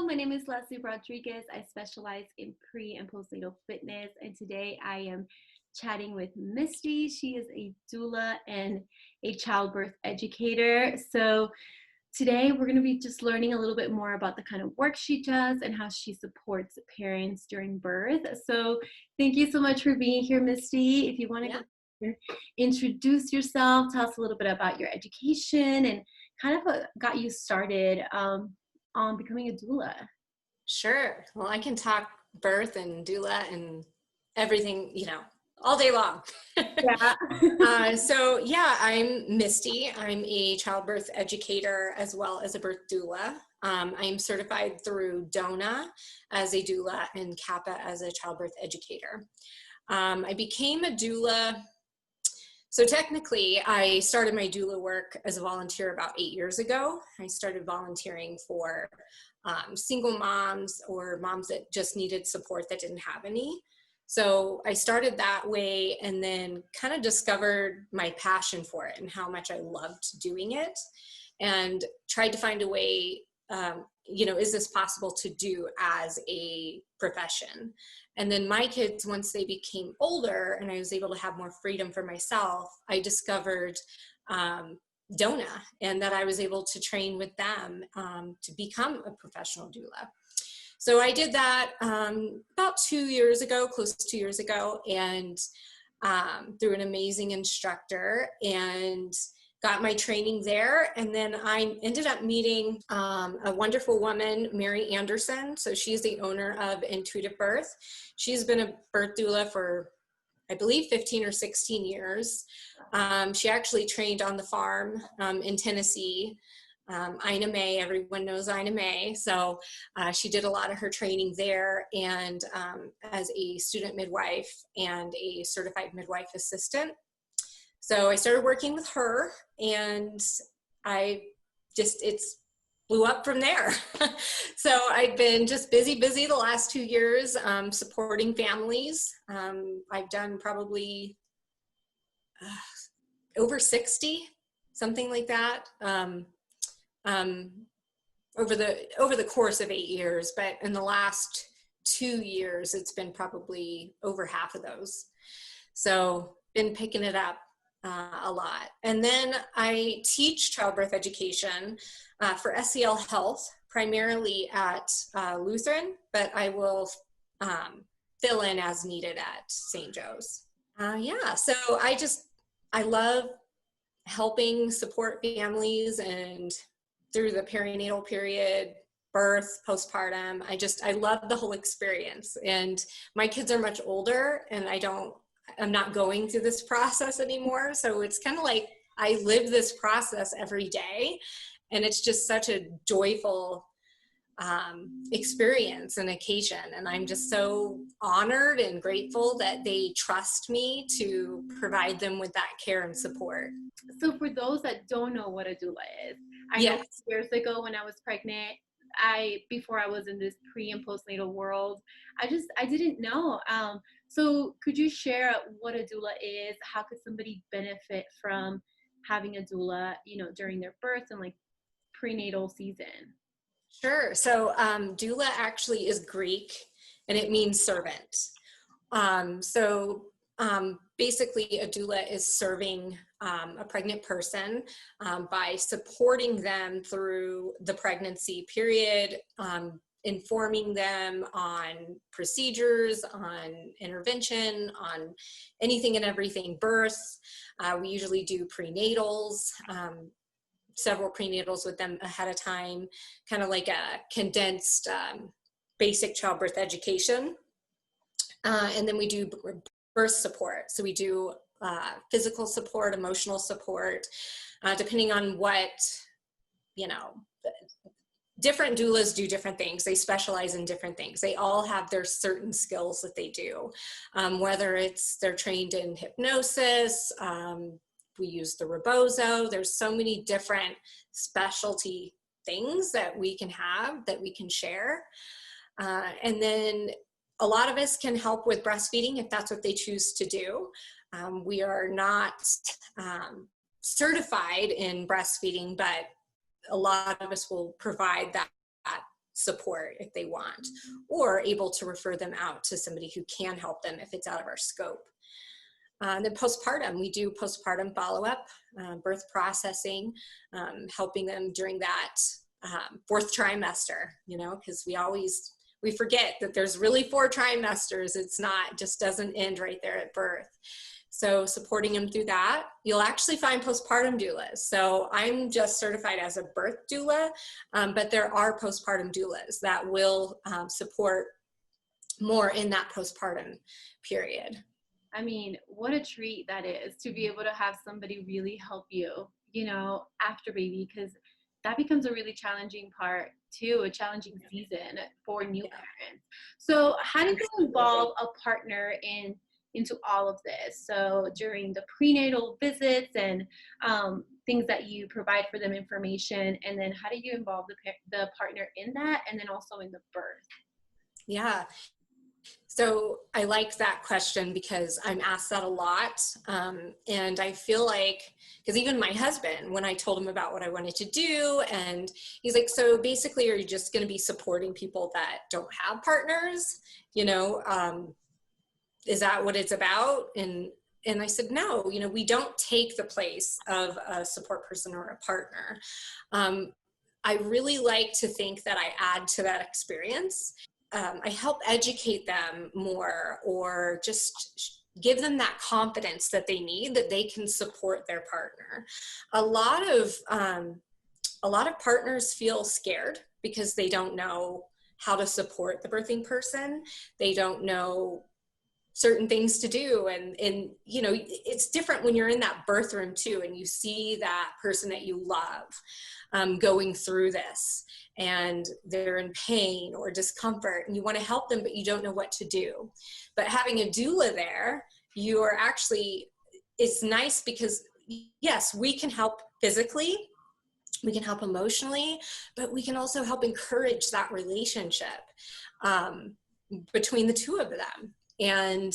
My name is Leslie Rodriguez. I specialize in pre and postnatal fitness, and today I am chatting with Misty. She is a doula and a childbirth educator. So today we're going to be just learning a little bit more about the kind of work she does and how she supports parents during birth. So thank you so much for being here, Misty. If you want to go and introduce yourself, tell us a little bit about your education and kind of what got you started on becoming a doula. Sure. Well, I can talk birth and doula and everything, all day long. Yeah. I'm Misty. I'm a childbirth educator as well as a birth doula. I'm certified through DONA as a doula and CAPA as a childbirth educator. I became a doula. So technically, I started my doula work as a volunteer about 8 years ago. I started volunteering for single moms or moms that just needed support that didn't have any. So I started that way and then kind of discovered my passion for it and how much I loved doing it and tried to find a way, is this possible to do as a profession? And then my kids, once they became older and I was able to have more freedom for myself, I discovered DONA and that I was able to train with them to become a professional doula. So I did that about 2 years ago, close to 2 years ago, and through an amazing instructor, and got my training there. And then I ended up meeting a wonderful woman, Mary Anderson. So she's the owner of Intuitive Birth. She's been a birth doula for, I believe, 15 or 16 years. She actually trained on the farm in Tennessee. Ina May, everyone knows Ina May. So she did a lot of her training there, and as a student midwife and a certified midwife assistant. So I started working with her, and it blew up from there. So I've been just busy the last 2 years supporting families. I've done probably over 60, something like that, over the course of 8 years. But in the last 2 years, it's been probably over half of those. So been picking it up a lot. And then I teach childbirth education for SEL Health, primarily at Lutheran, but I will fill in as needed at St. Joe's. So I love helping support families and through the perinatal period, birth, postpartum. I love the whole experience. And my kids are much older, and I'm not going through this process anymore. So it's kind of like I live this process every day, and it's just such a joyful experience and occasion. And I'm just so honored and grateful that they trust me to provide them with that care and support. So for those that don't know what a doula is, I know years ago when I was pregnant, before I was in this pre and postnatal world, I didn't know. So could you share what a doula is? How could somebody benefit from having a doula, during their birth and like prenatal season? Sure. So doula actually is Greek, and it means servant. Basically, a doula is serving a pregnant person by supporting them through the pregnancy period, informing them on procedures, on intervention, on anything and everything birth. We usually do prenatals, several prenatals with them ahead of time, kind of like a condensed basic childbirth education. And then we do birth support. So we do physical support, emotional support, depending on what, different doulas do different things. They specialize in different things. They all have their certain skills that they do, whether they're trained in hypnosis, we use the rebozo. There's so many different specialty things that we can have, that we can share. And then a lot of us can help with breastfeeding if that's what they choose to do. We are not certified in breastfeeding, but a lot of us will provide that support if they want, or able to refer them out to somebody who can help them if it's out of our scope. Then postpartum, we do postpartum follow-up, birth processing, helping them during that fourth trimester, because we forget that there's really 4 trimesters. It's not, just doesn't end right there at birth. So supporting them through that. You'll actually find postpartum doulas. So I'm just certified as a birth doula, but there are postpartum doulas that will support more in that postpartum period. I mean, what a treat that is to be able to have somebody really help you, after baby, because that becomes a really challenging part too, a challenging season for new parents. So how did you involve a partner into all of this? So during the prenatal visits and things that you provide for them information, and then how do you involve the partner in that, and then also in the birth? Yeah. So I like that question because I'm asked that a lot. And I feel like, because even my husband, when I told him about what I wanted to do, and he's like, so basically, are you just going to be supporting people that don't have partners? Is that what it's about? And I said, no, we don't take the place of a support person or a partner. I really like to think that I add to that experience. I help educate them more, or just give them that confidence that they need, that they can support their partner. A lot of partners feel scared because they don't know how to support the birthing person. They don't know certain things to do. And it's different when you're in that birth room too, and you see that person that you love going through this, and they're in pain or discomfort, and you want to help them, but you don't know what to do. But having a doula there, it's nice because yes, we can help physically, we can help emotionally, but we can also help encourage that relationship between the two of them. And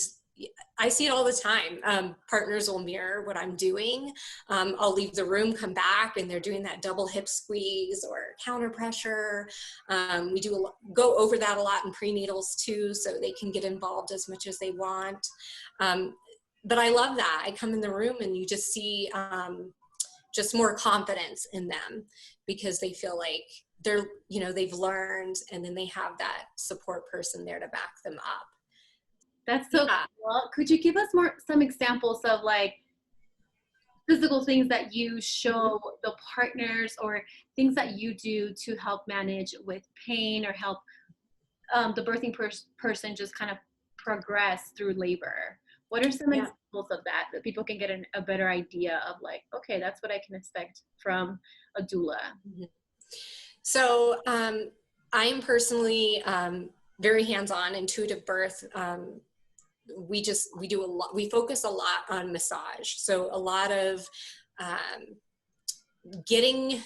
I see it all the time. Partners will mirror what I'm doing. I'll leave the room, come back, and they're doing that double hip squeeze or counter pressure. We go over that a lot in prenatals too, so they can get involved as much as they want. But I love that. I come in the room and you just see just more confidence in them, because they feel like they've learned, and then they have that support person there to back them up. That's so cool. Could you give us some examples of like physical things that you show the partners, or things that you do to help manage with pain, or help the birthing person just kind of progress through labor? What are some examples of that people can get a better idea of, like, okay, that's what I can expect from a doula? Mm-hmm. So I'm personally very hands-on, intuitive birth. We focus a lot on massage. So a lot of getting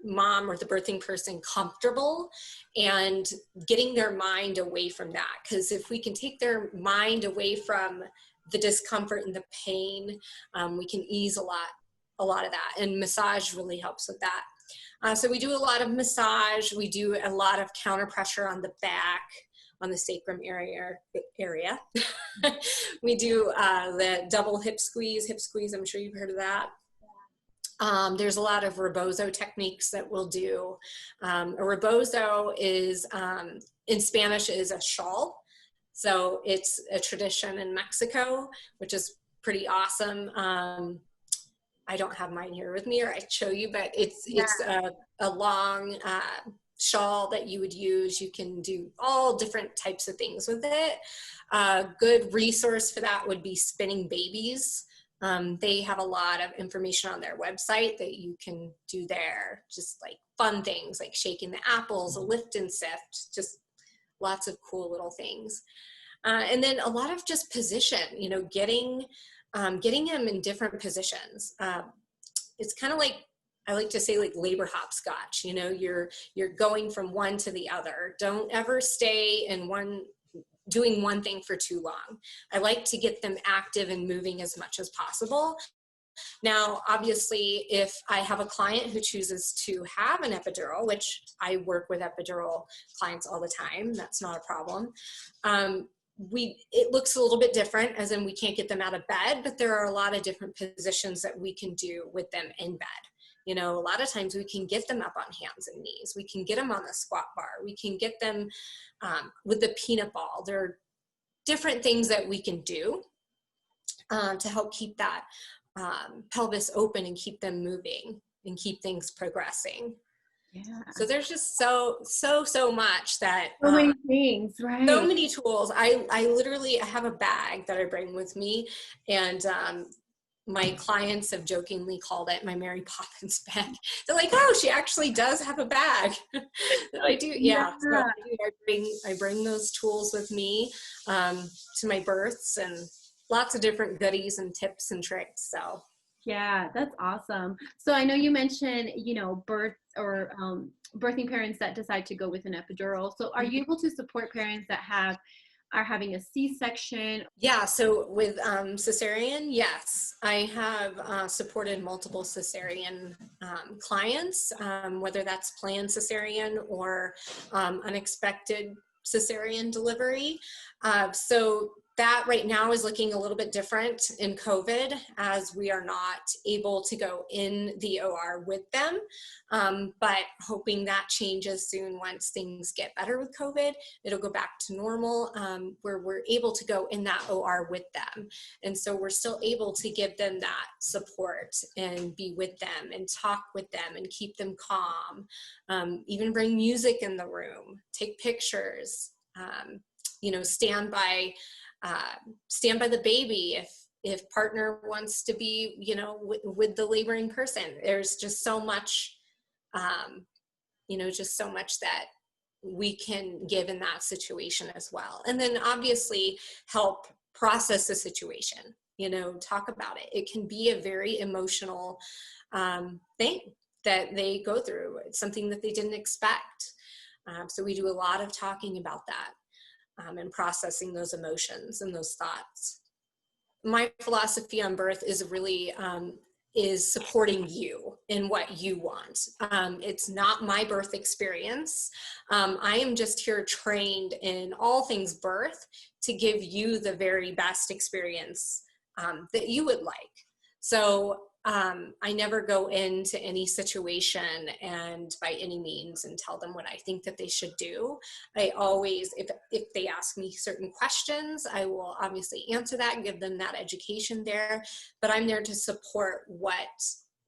mom or the birthing person comfortable and getting their mind away from that. Because if we can take their mind away from the discomfort and the pain, we can ease a lot of that. And massage really helps with that. So we do a lot of massage. We do a lot of counter pressure on the back, on the sacrum area. We do the double hip squeeze. I'm sure you've heard of that. There's a lot of rebozo techniques that we'll do. A rebozo is, in Spanish, is a shawl. So it's a tradition in Mexico, which is pretty awesome. I don't have mine here with me, or I'd show you, but it's a long shawl that you would use. You can do all different types of things with it. A good resource for that would be Spinning Babies. They have a lot of information on their website that you can do there. Just like fun things like shaking the apples, a lift and sift, just lots of cool little things. And then a lot of just position, getting them in different positions. It's kind of like, I like to say, like labor hopscotch. You're going from one to the other. Don't ever stay in doing one thing for too long. I like to get them active and moving as much as possible, Now, obviously, if I have a client who chooses to have an epidural, which I work with epidural clients all the time, that's not a problem. It looks a little bit different, as in we can't get them out of bed, but there are a lot of different positions that we can do with them in bed. You know, a lot of times we can get them up on hands and knees. We can get them on the squat bar. We can get them with the peanut ball. There are different things that we can do to help keep that pelvis open and keep them moving and keep things progressing. Yeah. So there's just so much that So many things, right? so many tools. I literally have a bag that I bring with me, and my clients have jokingly called it my Mary Poppins bag. They're like, oh, she actually does have a bag. I do, yeah. So I bring those tools with me to my births, and lots of different goodies and tips and tricks. So yeah, that's awesome. So I know you mentioned, you know, birth or birthing parents that decide to go with an epidural. So are you able to support parents that are having a C-section? Yeah, so with cesarean, yes, I have supported multiple cesarean clients, whether that's planned cesarean or unexpected cesarean delivery. So that right now is looking a little bit different in COVID, as we are not able to go in the OR with them, but hoping that changes soon once things get better with COVID. It'll go back to normal, where we're able to go in that OR with them. And so we're still able to give them that support and be with them and talk with them and keep them calm, even bring music in the room, take pictures, you know, stand by the baby if partner wants to be, you know, with the laboring person. There's just so much, you know, just so much that we can give in that situation as well. And then obviously help process the situation, you know, talk about it. It can be a very emotional thing that they go through. It's something that they didn't expect. So we do a lot of talking about that. And processing those emotions and those thoughts. My philosophy on birth is really is supporting you in what you want. It's not my birth experience. I am just here trained in all things birth to give you the very best experience that you would like. So I never go into any situation and by any means and tell them what I think that they should do. I always, if they ask me certain questions, I will obviously answer that and give them that education there, but I'm there to support what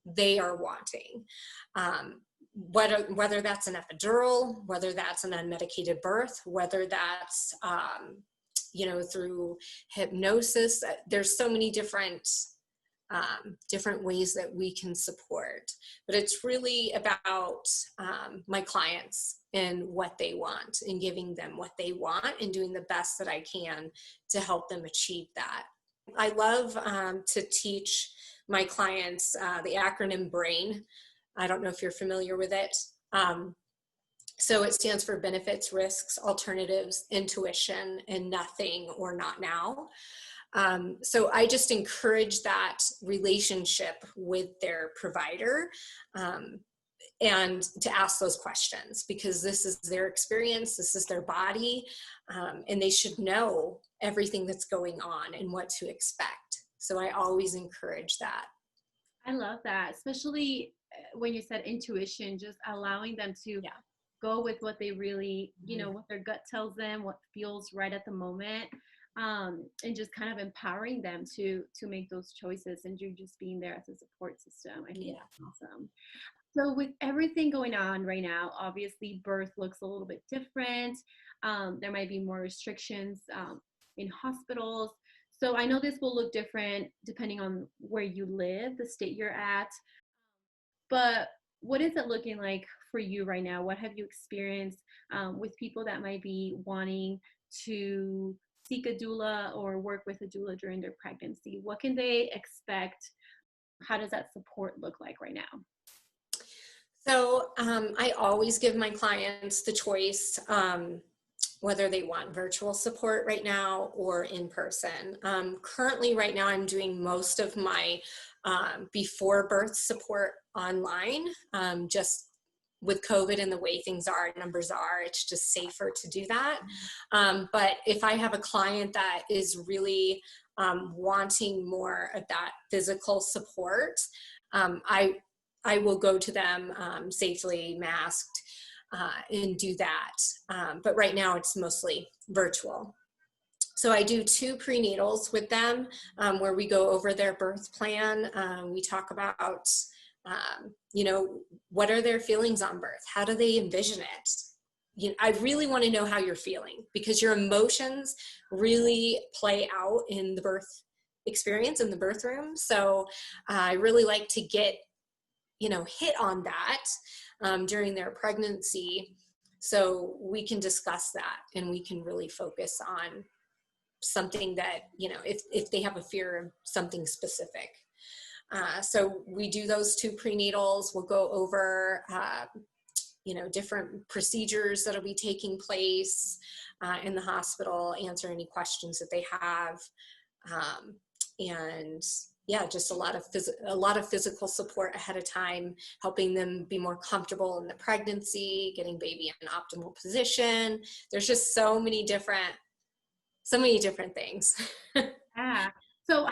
they are wanting. Whether that's an epidural, whether that's an unmedicated birth, whether that's, you know, through hypnosis, there's so many different ways that we can support, but it's really about my clients and what they want and giving them what they want and doing the best that I can to help them achieve that. I love to teach my clients the acronym BRAIN. I don't know if you're familiar with it. So it stands for benefits, risks, alternatives, intuition, and nothing or not now. So I just encourage that relationship with their provider and to ask those questions, because this is their experience, this is their body, and they should know everything that's going on and what to expect. So I always encourage that. I love that, especially when you said intuition, just allowing them to go with what they really, you know, what their gut tells them, what feels right at the moment. And just kind of empowering them to make those choices, and you just being there as a support system. I think that's awesome. So with everything going on right now, obviously birth looks a little bit different. There might be more restrictions in hospitals. So I know this will look different depending on where you live, the state you're at. But what is it looking like for you right now? What have you experienced with people that might be wanting to seek a doula or work with a doula during their pregnancy? What can they expect? How does that support look like right now? So I always give my clients the choice, whether they want virtual support right now or in person. Currently right now, I'm doing most of my before birth support online, just with COVID and the way things are, numbers are, it's just safer to do that. But if I have a client that is really wanting more of that physical support, I will go to them safely masked and do that. But right now it's mostly virtual. So I do 2 prenatals with them where we go over their birth plan. We talk about what are their feelings on birth? How do they envision it? I really want to know how you're feeling, because your emotions really play out in the birth experience in the birth room. So I really like to get, hit on that during their pregnancy, so we can discuss that and we can really focus on something that, if they have a fear of something specific. So we do those 2 prenatals. We'll go over, different procedures that'll be taking place in the hospital, answer any questions that they have. And yeah, just a lot of physical support ahead of time, helping them be more comfortable in the pregnancy, getting baby in an optimal position. There's just so many different things. Yeah. So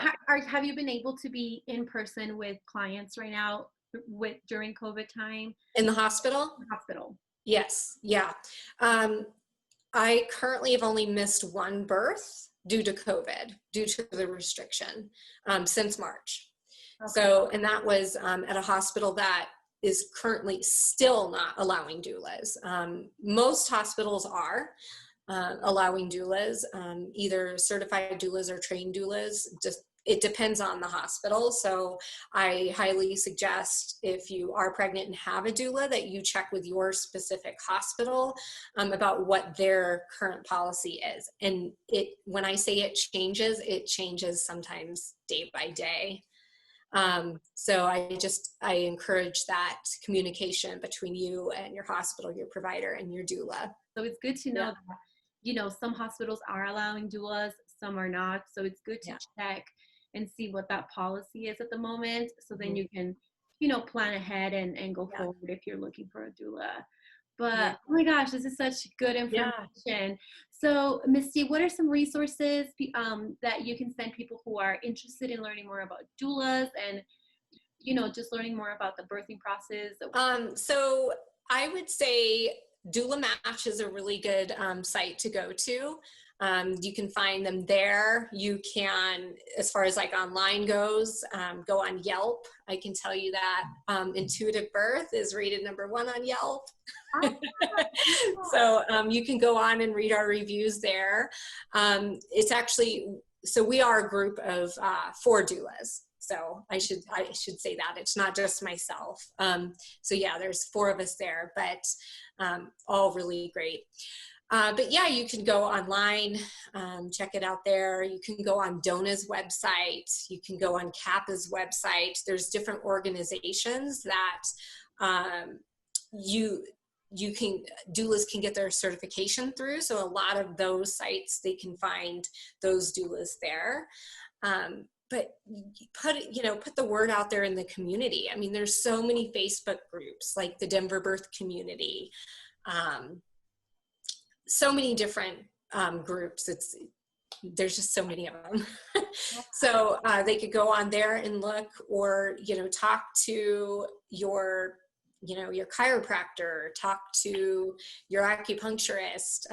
have you been able to be in person with clients right now during COVID time? In the hospital? Hospital. Yes. Yeah. I currently have only missed 1 birth due to COVID, due to the restriction, since March. Okay. So, and that was at a hospital that is currently still not allowing doulas. Most hospitals are allowing doulas, either certified doulas or trained doulas. Just it depends on the hospital. So I highly suggest, if you are pregnant and have a doula, that you check with your specific hospital about what their current policy is. And when I say it changes sometimes day by day. So I encourage that communication between you and your hospital, your provider, and your doula. So it's good to know that, some hospitals are allowing doulas, some are not. So it's good to check and see what that policy is at the moment. So then you can, plan ahead and go forward if you're looking for a doula. But oh my gosh, this is such good information. So Misty, what are some resources that you can send people who are interested in learning more about doulas and, just learning more about the birthing process? So I would say Doula Match is a really good site to go to. You can find them there. You can, as far as like online goes, go on Yelp. I can tell you that Intuitive Birth is rated #1 on Yelp. So you can go on and read our reviews there. It's actually, so we are a group of 4 doulas. So I should say that it's not just myself. So yeah, there's 4 of us there, but all really great. But yeah, you can go online, check it out there. You can go on DONA's website. You can go on CAPA's website. There's different organizations that doulas can get their certification through. So a lot of those sites, they can find those doulas there. But put the word out there in the community. I mean, there's so many Facebook groups like the Denver Birth Community, so many different groups. There's just so many of them. So they could go on there and look, or, talk to your chiropractor, talk to your acupuncturist,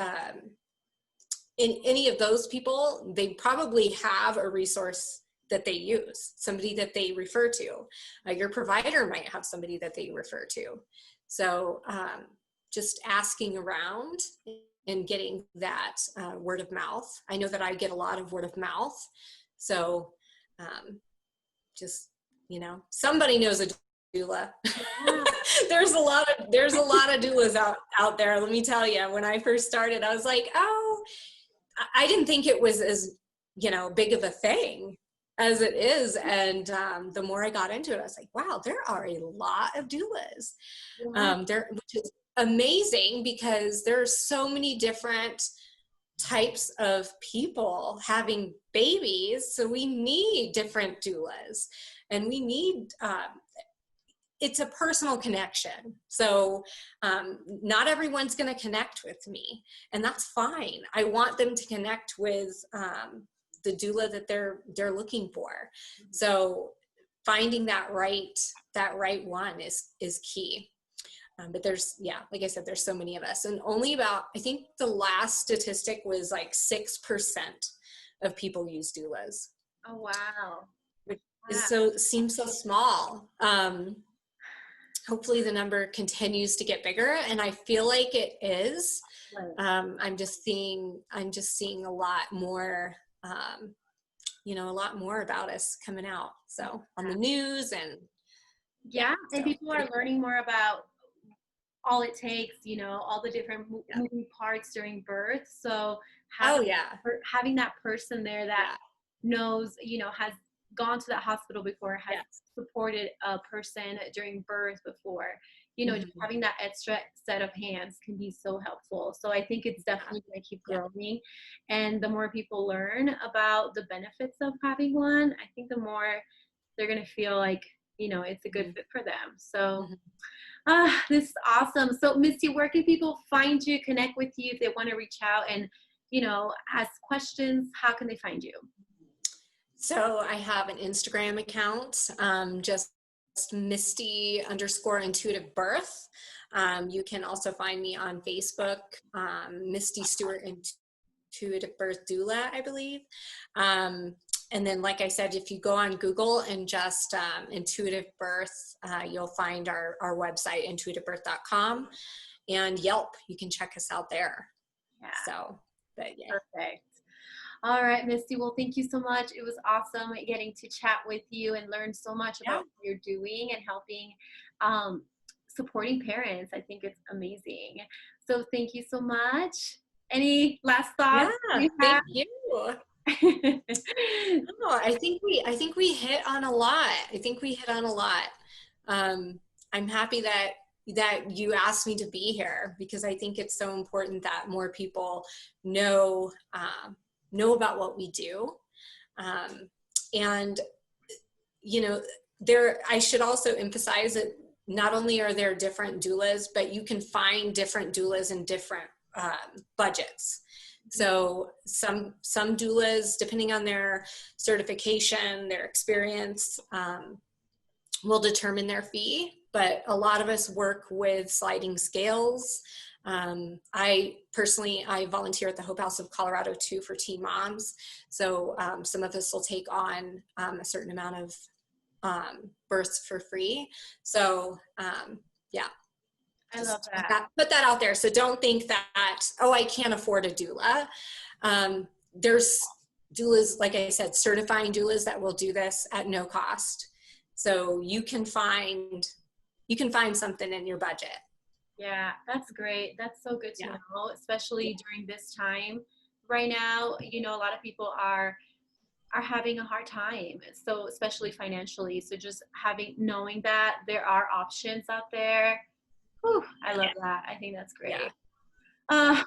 in any of those people. They probably have a resource that they use, somebody that they refer to. Your provider might have somebody that they refer to. So just asking around and getting that word of mouth. I know that I get a lot of word of mouth. So just, somebody knows a doula. There's a lot of doulas out there. Let me tell you, when I first started, I was like, oh, I didn't think it was as, big of a thing as it is. And the more I got into it, I was like, wow, there are a lot of doulas. Which is amazing, because there's so many different types of people having babies. So we need different doulas. and we need, it's a personal connection. So not everyone's going to connect with me, and that's fine. I want them to connect with the doula that they're looking for. So finding that right one is key. But there's, yeah, like I said, there's so many of us, and only about, I think the last statistic was like 6% of people use doulas. Oh, wow. Which is seems so small. Hopefully the number continues to get bigger, and I feel like it is. Right. I'm just seeing a lot more, a lot more about us coming out. So on the news, and Yeah, and so people are learning more about all it takes, all the different moving parts during birth. So having that person there that knows, has gone to that hospital before, has supported a person during birth before, just having that extra set of hands can be so helpful. So I think it's definitely going to keep growing. And the more people learn about the benefits of having one, I think the more they're going to feel like, it's a good fit for them. So this is awesome. So Misty, where can people find you, connect with you if they want to reach out and, ask questions? How can they find you? So I have an Instagram account, just Misty_intuitive birth. You can also find me on Facebook, Misty Stewart Intuitive Birth Doula, I believe. And then, like I said, if you go on Google and just intuitive birth, you'll find our website, intuitivebirth.com, and Yelp. You can check us out there. Yeah. So, but yeah. Perfect. All right, Misty. Well, thank you so much. It was awesome getting to chat with you and learn so much about what you're doing and helping supporting parents. I think it's amazing. So thank you so much. Any last thoughts? Yeah, thank you. No, I think we hit on a lot. I'm happy that you asked me to be here, because I think it's so important that more people know about what we do. And I should also emphasize that not only are there different doulas, but you can find different doulas in different budgets. So some doulas, depending on their certification, their experience, will determine their fee. But a lot of us work with sliding scales. I volunteer at the Hope House of Colorado too for teen moms. So some of us will take on a certain amount of births for free. So I love that. Put that out there. So don't think that, I can't afford a doula. There's doulas, like I said, certifying doulas that will do this at no cost. So you can find something in your budget. Yeah, that's great. That's so good to know, especially during this time right now. A lot of people are having a hard time, so especially financially. So just knowing that there are options out there. Whew, I love that. I think that's great.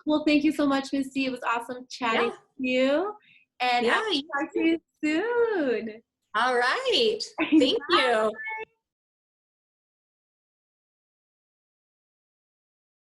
Well, thank you so much, Misty. It was awesome chatting with you. And I'll talk to you soon. All right. Thank you.